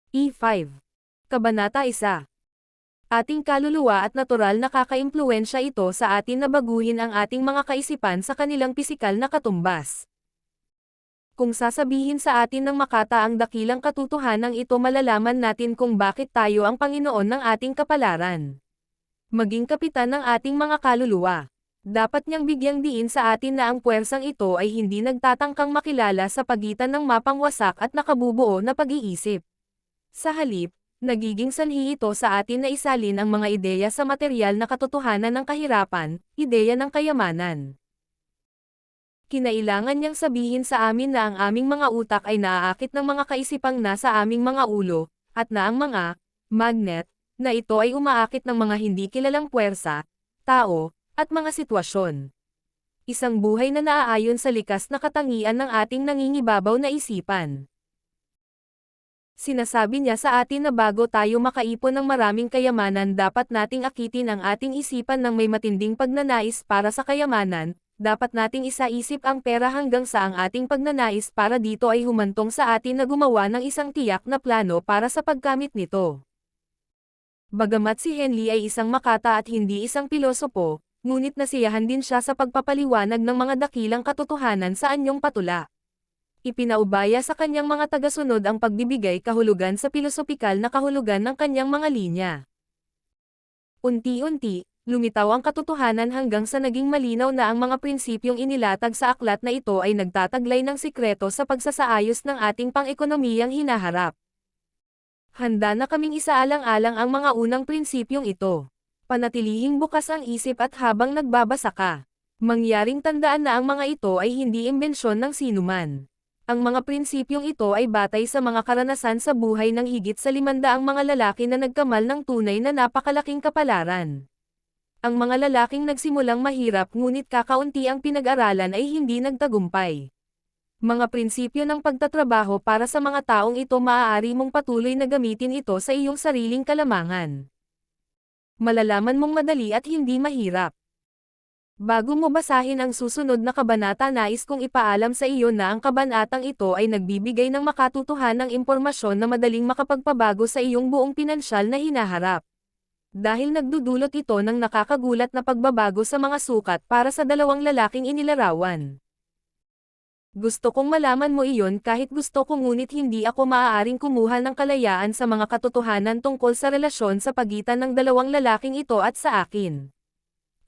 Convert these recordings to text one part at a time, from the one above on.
E5. Kabanata 1. Ating kaluluwa at natural na nakakaimpluwensya ito sa atin na baguhin ang ating mga kaisipan sa kanilang pisikal na katumbas. Kung sasabihin sa atin ng makata ang dakilang katotohanan ito, malalaman natin kung bakit tayo ang Panginoon ng ating kapalaran. Maging kapitan ng ating mga kaluluwa. Dapat niyang bigyang diin sa atin na ang puwersang ito ay hindi nagtatangkang makilala sa pagitan ng mapangwasak at nakabubuo na pag-iisip. Sa halip, nagiging sanhi ito sa atin na isalin ang mga ideya sa materyal na katotohanan ng kahirapan, ideya ng kayamanan. Kinailangan niyang sabihin sa amin na ang aming mga utak ay naaakit ng mga kaisipang nasa aming mga ulo, at na ang mga magnet na ito ay umaakit ng mga hindi kilalang puwersa, tao, at mga sitwasyon. Isang buhay na naaayon sa likas na katangian ng ating nangingibabaw na isipan. Sinasabi niya sa atin na bago tayo makaipon ng maraming kayamanan, dapat nating akitin ang ating isipan ng may matinding pagnanais para sa kayamanan. Dapat nating isaisip ang pera hanggang sa ang ating pagnanais para dito ay humantong sa atin na gumawa ng isang tiyak na plano para sa paggamit nito. Bagamat si Henley ay isang makata at hindi isang pilosopo, ngunit nasiyahan din siya sa pagpapaliwanag ng mga dakilang katotohanan sa anyong patula. Ipinaubaya sa kanyang mga tagasunod ang pagbibigay kahulugan sa pilosopikal na kahulugan ng kanyang mga linya. Unti-unti, lumitaw ang katotohanan hanggang sa naging malinaw na ang mga prinsipyong inilatag sa aklat na ito ay nagtataglay ng sikreto sa pagsasaayos ng ating pang-ekonomiyang hinaharap. Handa na kaming isaalang-alang ang mga unang prinsipyong ito. Panatilihing bukas ang isip at habang nagbabasa ka, mangyaring tandaan na ang mga ito ay hindi imbensyon ng sinuman. Ang mga prinsipyong ito ay batay sa mga karanasan sa buhay ng higit sa 500 mga lalaki na nagkamal ng tunay na napakalaking kapalaran. Ang mga lalaking nagsimulang mahirap ngunit kakaunti ang pinag-aralan ay hindi nagtagumpay. Mga prinsipyo ng pagtatrabaho para sa mga taong ito, maaari mong patuloy na gamitin ito sa iyong sariling kalamangan. Malalaman mong madali at hindi mahirap. Bago mo basahin ang susunod na kabanata, nais kong ipaalam sa iyo na ang kabanatang ito ay nagbibigay ng makatutuhanang impormasyon na madaling makapagpabago sa iyong buong pinansyal na hinaharap. Dahil nagdudulot ito ng nakakagulat na pagbabago sa mga sukat para sa dalawang lalaking inilarawan. Gusto kong malaman mo iyon kahit gusto ko, ngunit hindi ako maaaring kumuha ng kalayaan sa mga katotohanan tungkol sa relasyon sa pagitan ng dalawang lalaking ito at sa akin.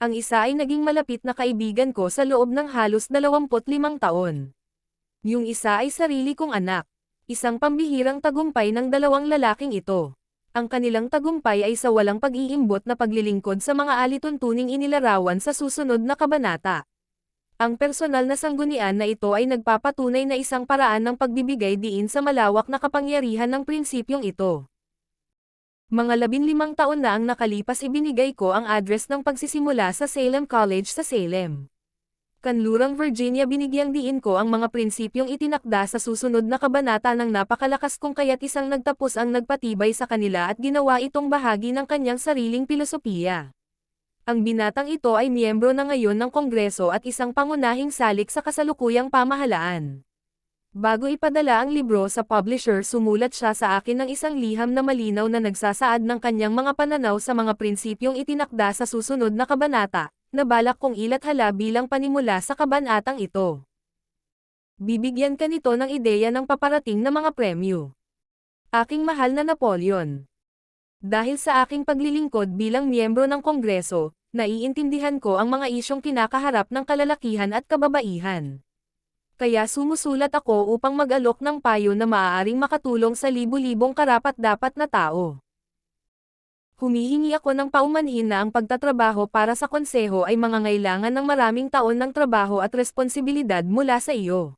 Ang isa ay naging malapit na kaibigan ko sa loob ng halos 25 taon. Yung isa ay sarili kong anak. Isang pambihirang tagumpay ng dalawang lalaking ito. Ang kanilang tagumpay ay sa walang pag-iimbot na paglilingkod sa mga alituntuning inilarawan sa susunod na kabanata. Ang personal na sanggunian na ito ay nagpapatunay na isang paraan ng pagbibigay diin sa malawak na kapangyarihan ng prinsipyong ito. Mga 15 taon na ang nakalipas, ibinigay ko ang address ng pagsisimula sa Salem College sa Salem, Kanlurang Virginia. Binigyang diin ko ang mga prinsipyong itinakda sa susunod na kabanata ng napakalakas kung kaya't isang nagtapos ang nagpatibay sa kanila at ginawa itong bahagi ng kanyang sariling pilosopiya. Ang binatang ito ay miyembro na ngayon ng Kongreso at isang pangunahing salik sa kasalukuyang pamahalaan. Bago ipadala ang libro sa publisher, sumulat siya sa akin ng isang liham na malinaw na nagsasaad ng kanyang mga pananaw sa mga prinsipyong itinakda sa susunod na kabanata, na balak kong ilathala bilang panimula sa kabanatang ito. Bibigyan ka nito ng ideya ng paparating na mga premyo. Aking mahal na Napoleon. Dahil sa aking paglilingkod bilang miyembro ng Kongreso, naiintindihan ko ang mga isyong kinakaharap ng kalalakihan at kababaihan. Kaya sumusulat ako upang mag-alok ng payo na maaaring makatulong sa libu-libong karapat-dapat na tao. Humihingi ako ng paumanhin na ang pagtatrabaho para sa konseho ay mangangailangan ng maraming taon ng trabaho at responsibilidad mula sa iyo.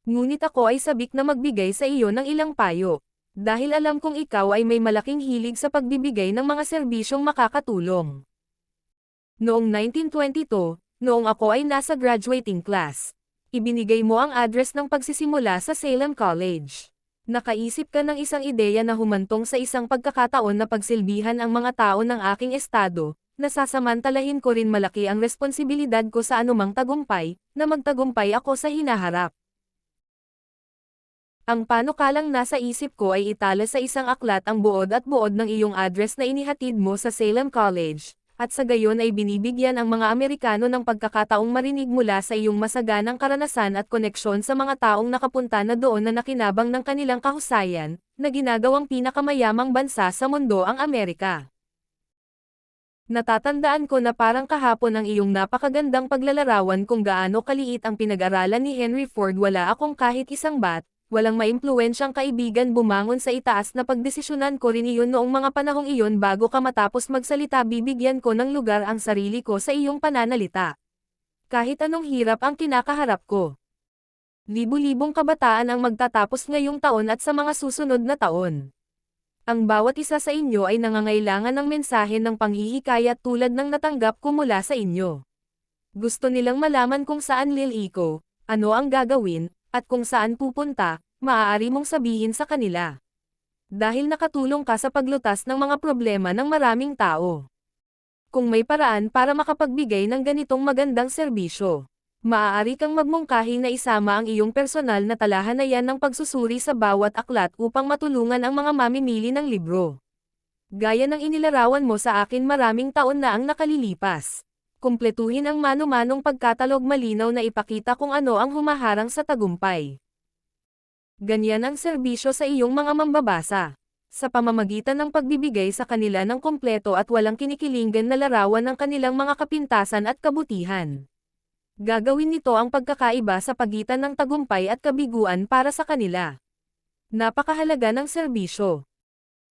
Ngunit ako ay sabik na magbigay sa iyo ng ilang payo, dahil alam kong ikaw ay may malaking hilig sa pagbibigay ng mga serbisyong makakatulong. Noong 1922, noong ako ay nasa graduating class, ibinigay mo ang address ng pagsisimula sa Salem College. Nakaisip ka ng isang ideya na humantong sa isang pagkakataon na pagsilbihan ang mga tao ng aking estado, nasasamantalahin ko rin malaki ang responsibilidad ko sa anumang tagumpay, na magtagumpay ako sa hinaharap. Ang panukalang nasa isip ko ay itala sa isang aklat ang buod at buod ng iyong address na inihatid mo sa Salem College, at sa gayon ay binibigyan ang mga Amerikano ng pagkakataong marinig mula sa iyong masaganang karanasan at koneksyon sa mga taong nakapunta na doon na nakinabang ng kanilang kahusayan, na ginagawang pinakamayamang bansa sa mundo ang Amerika. Natatandaan ko na parang kahapon ang iyong napakagandang paglalarawan kung gaano kaliit ang pinag-aralan ni Henry Ford. Wala akong kahit isang walang maimpluwensyang kaibigan bumangon sa itaas na pagdesisyonan ko rin iyon noong mga panahong iyon bago ka matapos magsalita. Bibigyan ko ng lugar ang sarili ko sa iyong pananalita. Kahit anong hirap ang kinakaharap ko. Libu-libong kabataan ang magtatapos ngayong taon at sa mga susunod na taon. Ang bawat isa sa inyo ay nangangailangan ng mensahe ng panghihikayat tulad ng natanggap ko mula sa inyo. Gusto nilang malaman kung saan liliko, ano ang gagawin, at kung saan pupunta, maaari mong sabihin sa kanila. Dahil nakatulong ka sa paglutas ng mga problema ng maraming tao. Kung may paraan para makapagbigay ng ganitong magandang serbisyo, maaari kang magmungkahi na isama ang iyong personal na talahanayan ng pagsusuri sa bawat aklat upang matulungan ang mga mamimili ng libro. Gaya ng inilarawan mo sa akin maraming taon na ang nakalilipas. Kumpletuhin ang mano-manong pagkatalog malinaw na ipakita kung ano ang humaharang sa tagumpay. Ganyan ang serbisyo sa iyong mga mambabasa. Sa pamamagitan ng pagbibigay sa kanila ng kumpleto at walang kinikilingan na larawan ng kanilang mga kapintasan at kabutihan. Gagawin nito ang pagkakaiba sa pagitan ng tagumpay at kabiguan para sa kanila. Napakahalaga ng serbisyo.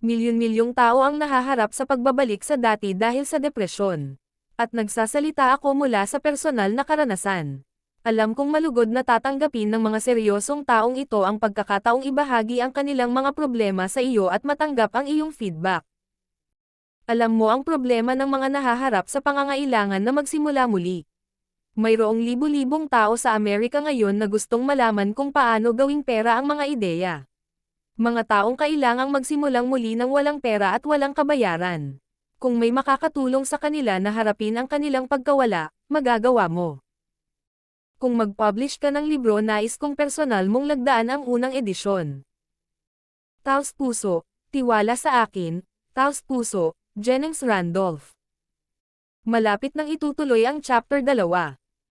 Milyon-milyong tao ang nahaharap sa pagbabalik sa dati dahil sa depresyon. At nagsasalita ako mula sa personal na karanasan. Alam kong malugod na tatanggapin ng mga seryosong taong ito ang pagkakataong ibahagi ang kanilang mga problema sa iyo at matanggap ang iyong feedback. Alam mo ang problema ng mga nahaharap sa pangangailangan na magsimula muli. Mayroong libu-libong tao sa Amerika ngayon na gustong malaman kung paano gawing pera ang mga ideya. Mga taong kailangang magsimulang muli ng walang pera at walang kabayaran. Kung may makakatulong sa kanila na harapin ang kanilang pagkawala, magagawa mo. Kung mag-publish ka ng libro, nais kong personal mong lagdaan ang unang edisyon. Taos Puso, tiwala sa akin, Taos Puso, Jennings Randolph. Malapit nang itutuloy ang chapter 2.